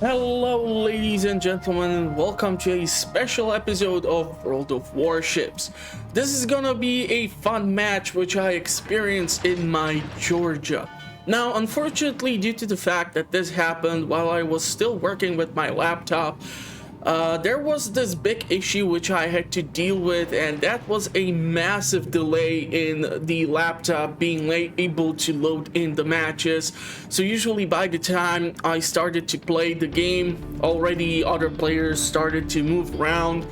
Hello, ladies and gentlemen, welcome to a special episode of World of Warships. This is gonna be a fun match which I experienced in my Georgia. Now, unfortunately, due to the fact that this happened while I was still working with my laptop, there was this big issue which I had to deal with, and that was a massive delay in the laptop being able to load in the matches. So usually by the time I started to play the game, already other players started to move around,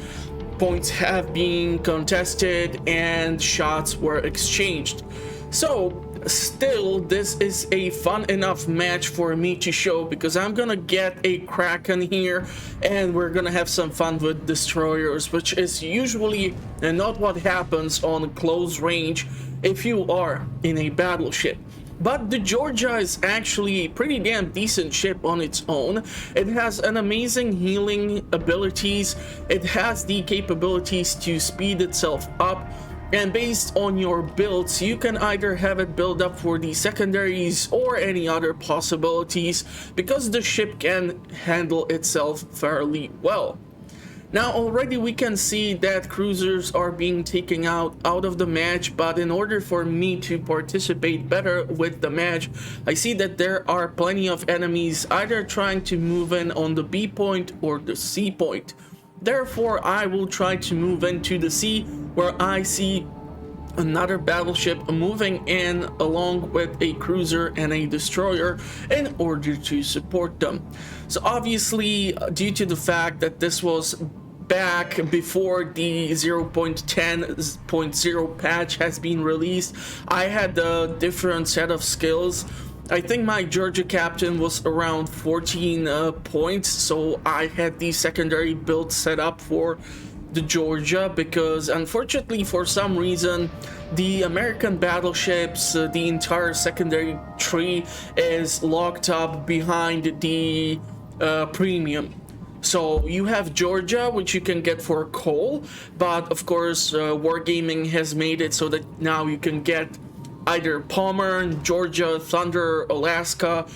points have been contested, and shots were exchanged. So still, this is a fun enough match for me to show because I'm gonna get a Kraken here and we're gonna have some fun with destroyers, which is usually not what happens on close range if you are in a battleship. But the Georgia is actually a pretty damn decent ship on its own. It has an amazing healing abilities, it has the capabilities to speed itself up, and based on your builds, you can either have it build up for the secondaries or any other possibilities because the ship can handle itself fairly well. Now already we can see that cruisers are being taken out of the match, but in order for me to participate better with the match, I see that there are plenty of enemies either trying to move in on the B point or the C point. Therefore, I will try to move into the sea where I see another battleship moving in along with a cruiser and a destroyer in order to support them. So obviously, due to the fact that this was back before the 0.10.0 patch has been released, I had a different set of skills. I think my Georgia captain was around 14 points, so I had the secondary build set up for the Georgia because unfortunately for some reason the American battleships, the entire secondary tree is locked up behind the premium. So you have Georgia, which you can get for coal, but of course Wargaming has made it so that now you can get either Palmer, Georgia, Thunder, Alaska,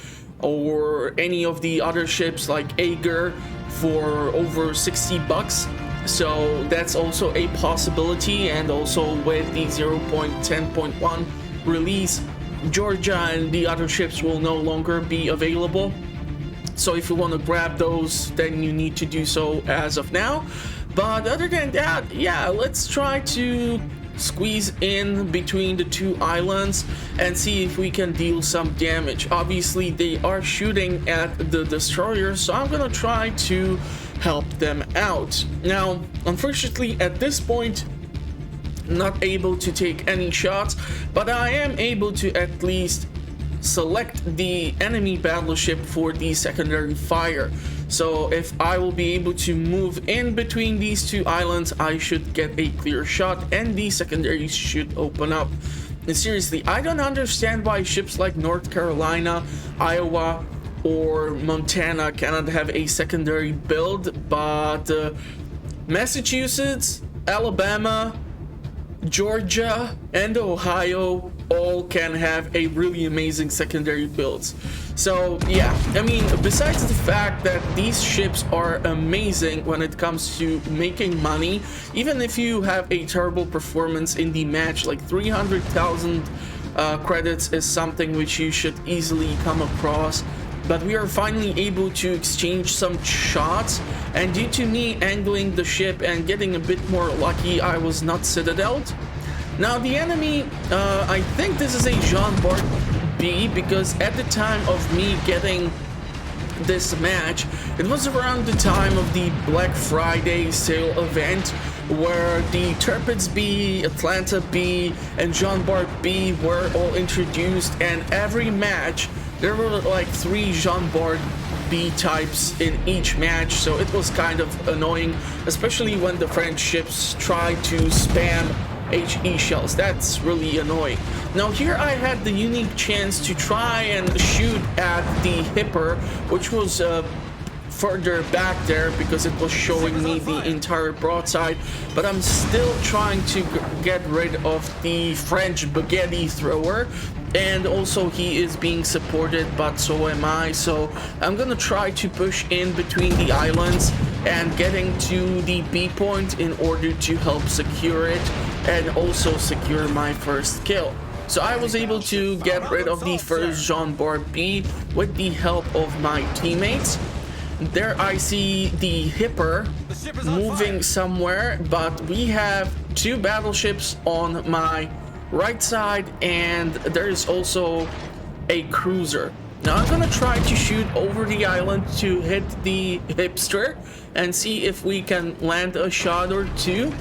or any of the other ships like Ager for over 60 bucks. So that's also a possibility, and also with the 0.10.1 release, Georgia and the other ships will no longer be available. So if you want to grab those, then you need to do so as of now. But other than that, yeah, let's try to squeeze in between the two islands and see if we can deal some damage. Obviously they are shooting at the destroyer, so I'm gonna try to help them out. Now unfortunately at this point not able to take any shots, but I am able to at least select the enemy battleship for the secondary fire. So if I will be able to move in between these two islands, I should get a clear shot and the secondaries should open up. And seriously, I don't understand why ships like North Carolina, Iowa, or Montana cannot have a secondary build, but Massachusetts, Alabama, Georgia, and Ohio all can have a really amazing secondary builds. So yeah, I mean, besides the fact that these ships are amazing when it comes to making money, even if you have a terrible performance in the match, like 300,000 credits is something which you should easily come across. But we are finally able to exchange some shots, and due to me angling the ship and getting a bit more lucky, I was not citadeled. Now the enemy, I think this is a Jean Bart B, because at the time of me getting this match, it was around the time of the Black Friday sale event where the Tirpitz B, Atlanta B, and Jean Bart B were all introduced, and every match there were like 3 Jean Bart B types in each match, so it was kind of annoying, especially when the French ships tried to spam HE shells. That's really annoying. Now here I had the unique chance to try and shoot at the Hipper, which was further back there because it was showing me the entire broadside, but I'm still trying to get rid of the French spaghetti thrower, and also he is being supported, but so am I. So I'm gonna try to push in between the islands and getting to the B point in order to help secure it and also secure my first kill. So I was able to get rid of the first Jean Bart B with the help of my teammates. There I see the Hipper moving somewhere, but we have 2 battleships on my right side, and there is also a cruiser. Now I'm gonna try to shoot over the island to hit the hipster and see if we can land a shot or 2.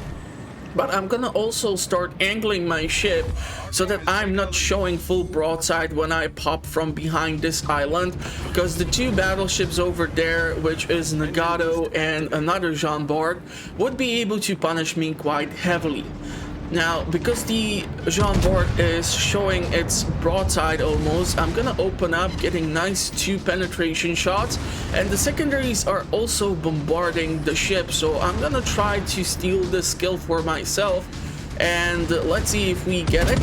But I'm gonna also start angling my ship so that I'm not showing full broadside when I pop from behind this island, because the 2 battleships over there, which is Nagato and another Jean Bart, would be able to punish me quite heavily. Now, because the Jean Bart is showing its broadside almost, I'm gonna open up, getting nice 2 penetration shots, and the secondaries are also bombarding the ship, so I'm gonna try to steal this kill for myself, and let's see if we get it.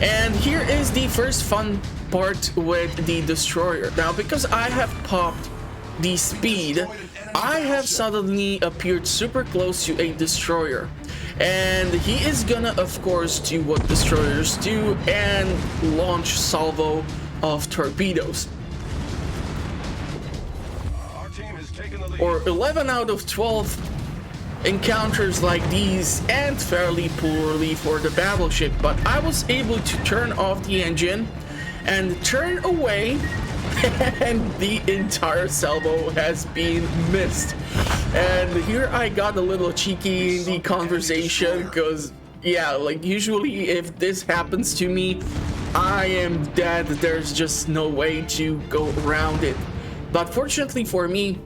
And here is the first fun part with the destroyer. Now, because I have popped the speed, I have suddenly appeared super close to a destroyer. And he is gonna, of course, do what destroyers do and launch salvo of torpedoes. Or 11 out of 12 encounters like these end fairly poorly for the battleship, but I was able to turn off the engine and turn away, and the entire salvo has been missed. And here I got a little cheeky in the conversation, because yeah, like usually if this happens to me, I am dead. There's just no way to go around it. But fortunately for me,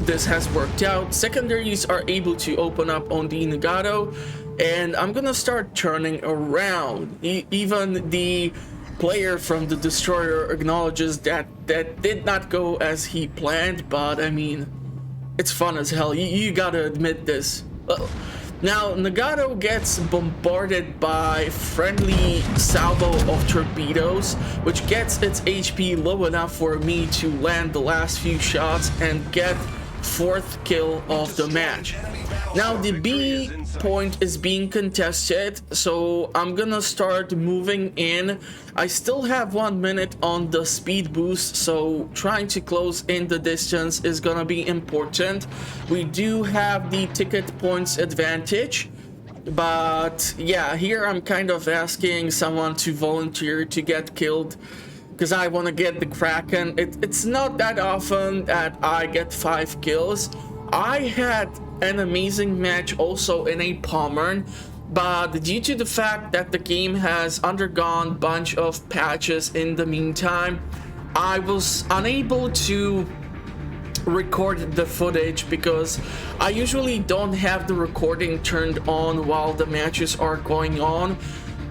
this has worked out. Secondaries are able to open up on the Nagato, and I'm gonna start turning around. Even the player from the destroyer acknowledges that did not go as he planned, but I mean, it's fun as hell. You gotta admit this. Now, Nagato gets bombarded by friendly salvo of torpedoes, which gets its HP low enough for me to land the last few shots and get 4th kill of the match. Now the B point is being contested, so I'm gonna start moving in. I still have 1 minute on the speed boost, so trying to close in the distance is gonna be important. We do have the ticket points advantage, but yeah, here I'm kind of asking someone to volunteer to get killed, because I want to get the Kraken. It's not that often that I get 5 kills. I had an amazing match also in a Pommern, but due to the fact that the game has undergone a bunch of patches in the meantime, I was unable to record the footage, because I usually don't have the recording turned on while the matches are going on.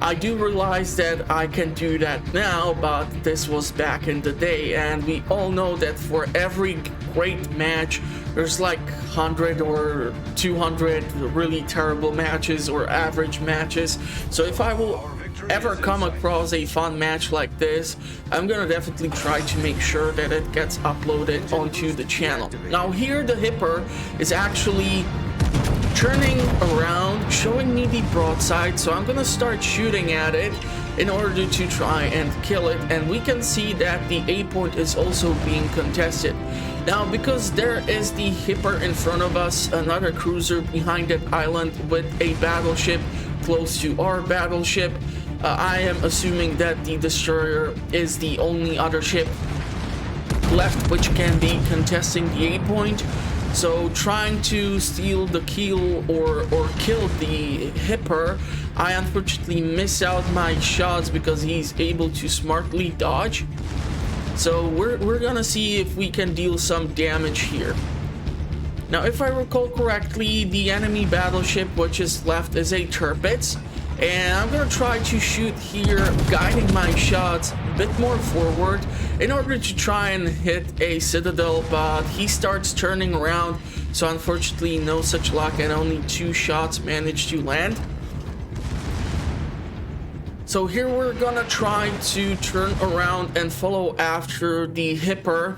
I do realize that I can do that now, but this was back in the day, and we all know that for every great match there's like 100 or 200 really terrible matches or average matches. So if I will ever come across a fun match like this, I'm gonna definitely try to make sure that it gets uploaded onto the channel. Now here the Hipper is actually turning around, showing me the broadside, so I'm gonna start shooting at it in order to try and kill it. And we can see that the A point is also being contested. Now, because there is the Hipper in front of us, another cruiser behind that island with a battleship close to our battleship, I am assuming that the destroyer is the only other ship left which can be contesting the A point. So trying to steal the kill or kill the Hipper, I unfortunately miss out my shots because he's able to smartly dodge. So we're gonna see if we can deal some damage here. Now, if I recall correctly, the enemy battleship which is left is a Tirpitz, and I'm gonna try to shoot here, guiding my shots a bit more forward in order to try and hit a Citadel, but he starts turning around, so unfortunately no such luck, and only 2 shots managed to land. So here we're gonna try to turn around and follow after the Hipper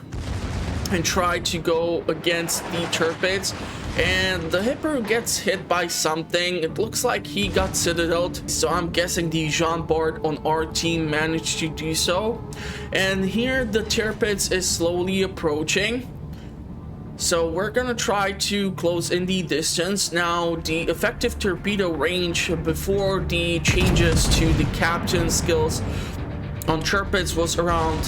and try to go against the Turpits. And the Hipper gets hit by something. It looks like he got citadeled, so I'm guessing the Jean Bart on our team managed to do so. And here the Tirpitz is slowly approaching, so we're gonna try to close in the distance. Now the effective torpedo range before the changes to the captain skills on Tirpitz was around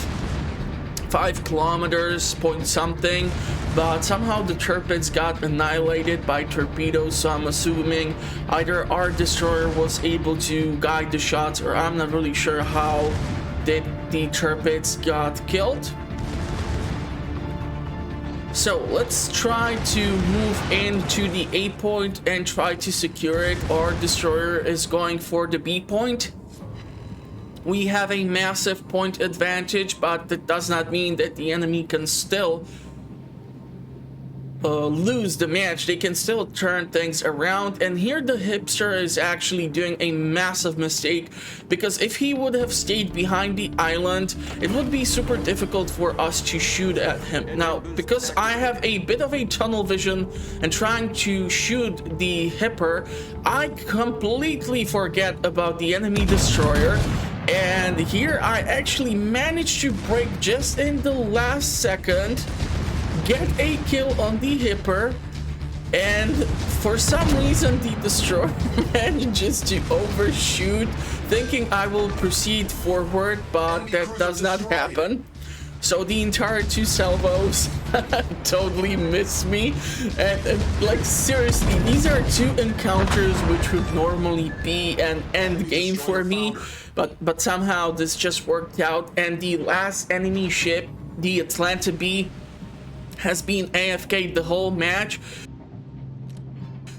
5 kilometers point something, but somehow the Tirpitz got annihilated by torpedoes, so I'm assuming either our destroyer was able to guide the shots, or I'm not really sure how did the Tirpitz got killed. So let's try to move into the A point and try to secure it. Our destroyer is going for the B point. We have a massive point advantage, but that does not mean that the enemy can still lose the match. They can still turn things around. And here the Hipster is actually doing a massive mistake, because if he would have stayed behind the island, it would be super difficult for us to shoot at him. Now, because I have a bit of a tunnel vision and trying to shoot the Hipper, I completely forget about the enemy destroyer. And here I actually managed to break just in the last second, get a kill on the Hipper, and for some reason the destroyer manages to overshoot, thinking I will proceed forward, but that does not happen. So the entire 2 salvos totally miss me, and like seriously, these are 2 encounters which would normally be an end game for me, but somehow this just worked out. And the last enemy ship, the Atlanta B, has been AFK the whole match.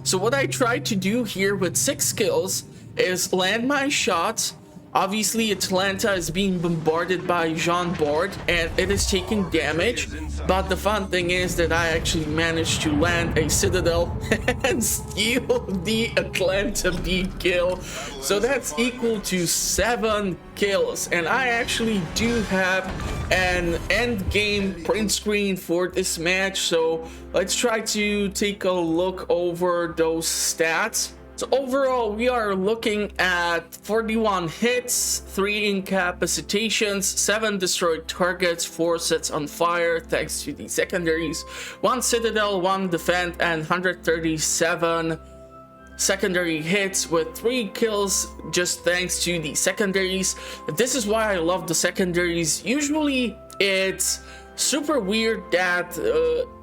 So what I tried to do here with 6 kills is land my shots. Obviously Atlanta is being bombarded by Jean Bart and it is taking damage, but the fun thing is that I actually managed to land a Citadel and steal the Atlanta B kill. So that's equal to 7 kills, and I actually do have an end game print screen for this match. So let's try to take a look over those stats. So overall, we are looking at 41 hits, 3 incapacitations, 7 destroyed targets, 4 sets on fire thanks to the secondaries, 1 citadel, 1 defend, and 137 secondary hits with 3 kills just thanks to the secondaries. This is why I love the secondaries. Usually it's super weird that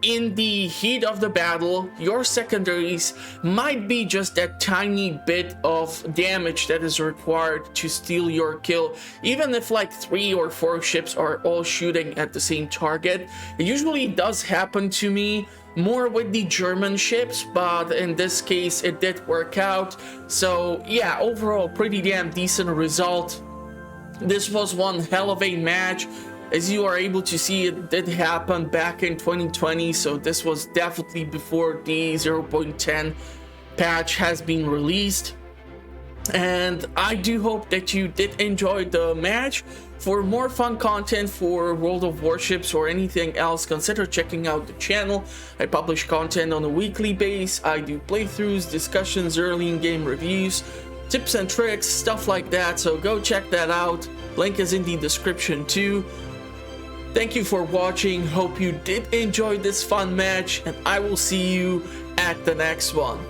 in the heat of the battle, your secondaries might be just that tiny bit of damage that is required to steal your kill, even if like 3 or 4 ships are all shooting at the same target. It usually does happen to me more with the German ships, but in this case it did work out. So yeah, overall pretty damn decent result. This was one hell of a match. As you are able to see, it did happen back in 2020, so this was definitely before the 0.10 patch has been released. And I do hope that you did enjoy the match. For more fun content for World of Warships or anything else, consider checking out the channel. I publish content on a weekly basis. I do playthroughs, discussions, early in-game reviews, tips and tricks, stuff like that, so go check that out. Link is in the description too. Thank you for watching, hope you did enjoy this fun match, and I will see you at the next one.